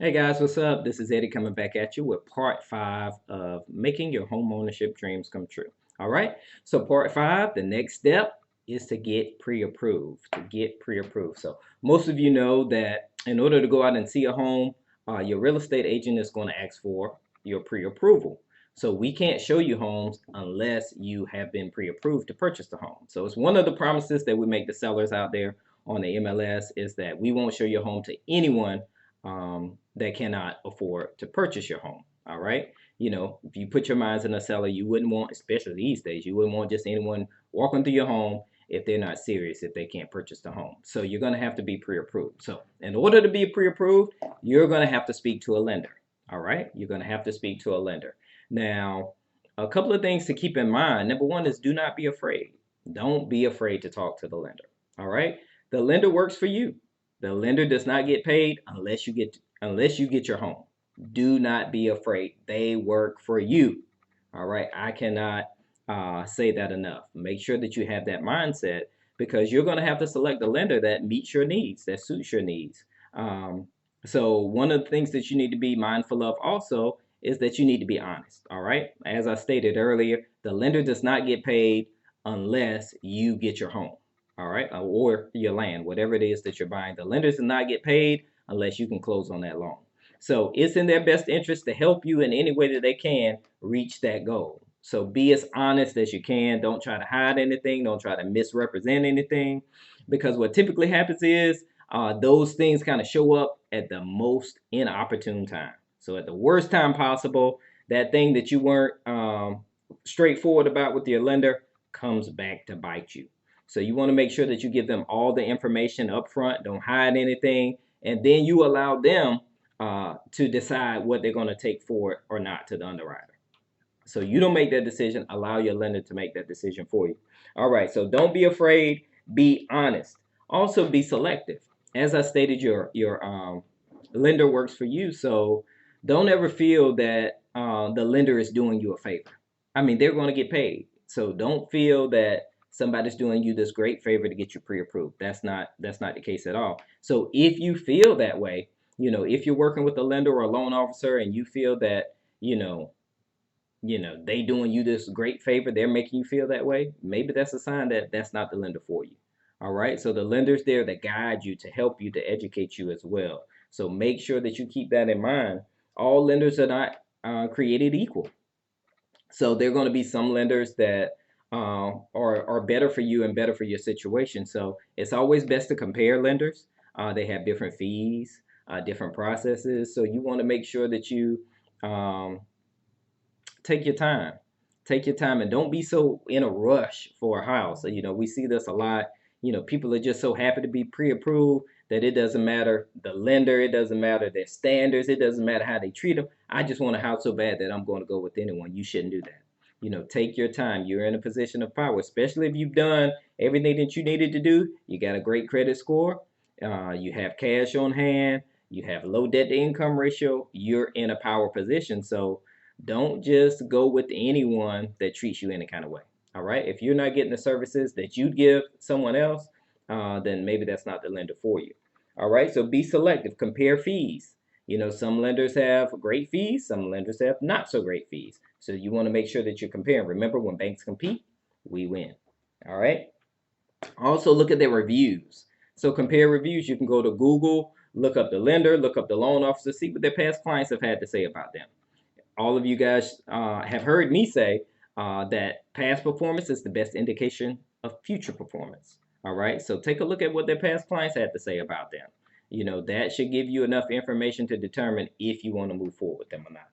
Hey guys, what's up? This is Eddie coming back at you with part five of making your home ownership dreams come true. All right, so part five, the next step is to get pre-approved. So most of you know that in order to go out and see a home, your real estate agent is going to ask for your pre-approval. So we can't show you homes unless you have been pre-approved to purchase the home. So it's one of the promises that we make the sellers out there on the MLS is that we won't show your home to anyone that cannot afford to purchase your home. All right. If you put your minds in a seller, you wouldn't want, especially these days, you wouldn't want just anyone walking through your home if they're not serious, if they can't purchase the home. So you're going to have to be pre approved. So, in order to be pre approved, you're going to have to speak to a lender. All right. You're going to have to speak to a lender. Now, a couple of things to keep in mind. Number one is do not be afraid. Don't be afraid to talk to the lender. All right. The lender works for you. The lender does not get paid unless you get your home. Do not be afraid. They work for you. All right. I cannot say that enough. Make sure that you have that mindset because you're going to have to select a lender that meets your needs, that suits your needs. Um, so one of the things that you need to be mindful of also is that you need to be honest. All right. As I stated earlier, the lender does not get paid unless you get your home. All right, or your land, whatever it is that you're buying. The lenders do not get paid unless you can close on that loan. So it's in their best interest to help you in any way that they can reach that goal. So be as honest as you can. Don't try to hide anything. Don't try to misrepresent anything. Because what typically happens is those things kind of show up at the most inopportune time. So at the worst time possible, that thing that you weren't straightforward about with your lender comes back to bite you. So you want to make sure that you give them all the information up front. Don't hide anything. And then you allow them to decide what they're going to take for it or not to the underwriter. So you don't make that decision. Allow your lender to make that decision for you. All right. So don't be afraid. Be honest. Also be selective. As I stated, your lender works for you. So don't ever feel that the lender is doing you a favor. I mean, they're going to get paid. So don't feel that somebody's doing you this great favor to get you pre-approved. That's not the case at all. So if you feel that way, if you're working with a lender or a loan officer and you feel that, you know, they doing you this great favor, they're making you feel that way, maybe that's a sign that that's not the lender for you. All right. So the lender's there to guide you, to help you, to educate you as well. So make sure that you keep that in mind. All lenders are not created equal. So there are going to be some lenders that are better for you and better for your situation. So it's always best to compare lenders. They have different fees, different processes. So you want to make sure that you um, take your time. Take your time and don't be so in a rush for a house. So, we see this a lot. People are just so happy to be pre-approved that it doesn't matter the lender, it doesn't matter their standards, it doesn't matter how they treat them. I just want a house so bad that I'm going to go with anyone. You shouldn't do that. Take your time. You're in a position of power, especially if you've done everything that you needed to do. You got a great credit score. You have cash on hand. You have low debt to income ratio. You're in a power position. So don't just go with anyone that treats you any kind of way. All right. If you're not getting the services that you'd give someone else, then maybe that's not the lender for you. All right. So be selective. Compare fees. Some lenders have great fees, some lenders have not so great fees. So you want to make sure that you're comparing. Remember, when banks compete, we win. All right. Also, look at their reviews. So compare reviews. You can go to Google, look up the lender, look up the loan officer, see what their past clients have had to say about them. All of you guys have heard me say that past performance is the best indication of future performance. All right. So take a look at what their past clients had to say about them. That should give you enough information to determine if you want to move forward with them or not.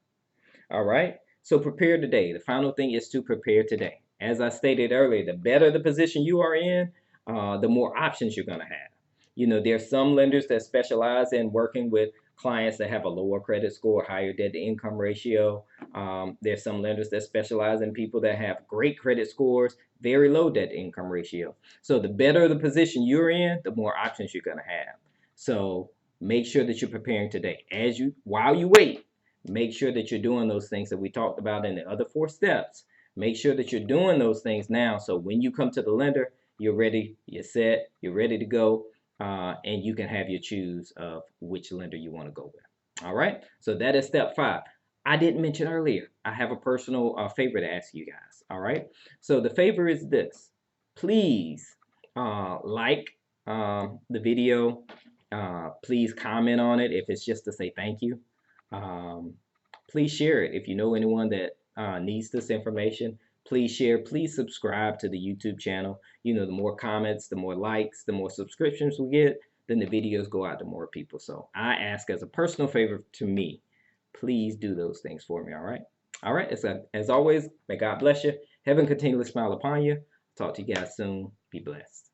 All right. So prepare today. The final thing is to prepare today. As I stated earlier, the better the position you are in, the more options you're going to have. There's some lenders that specialize in working with clients that have a lower credit score, higher debt to income ratio. There's some lenders that specialize in people that have great credit scores, very low debt to income ratio. So the better the position you're in, the more options you're going to have. So make sure that you're preparing today. While you wait, make sure that you're doing those things that we talked about in the other four steps. Make sure that you're doing those things now. So when you come to the lender, you're ready, you're set, you're ready to go, and you can have your choose of which lender you want to go with. All right, so that is step 5. I didn't mention earlier, I have a personal favor to ask you guys. All right, so the favor is this: please like the video, please comment on it if it's just to say thank you. Um, please share it if you know anyone that needs this information. Please share, please subscribe to the YouTube channel. You know, the more comments, the more likes, the more subscriptions we get, then the videos go out to more people. So I ask as a personal favor to me, please do those things for me. All right. All right. As always, may God bless you. Heaven continually smile upon you. Talk to you guys soon. Be blessed.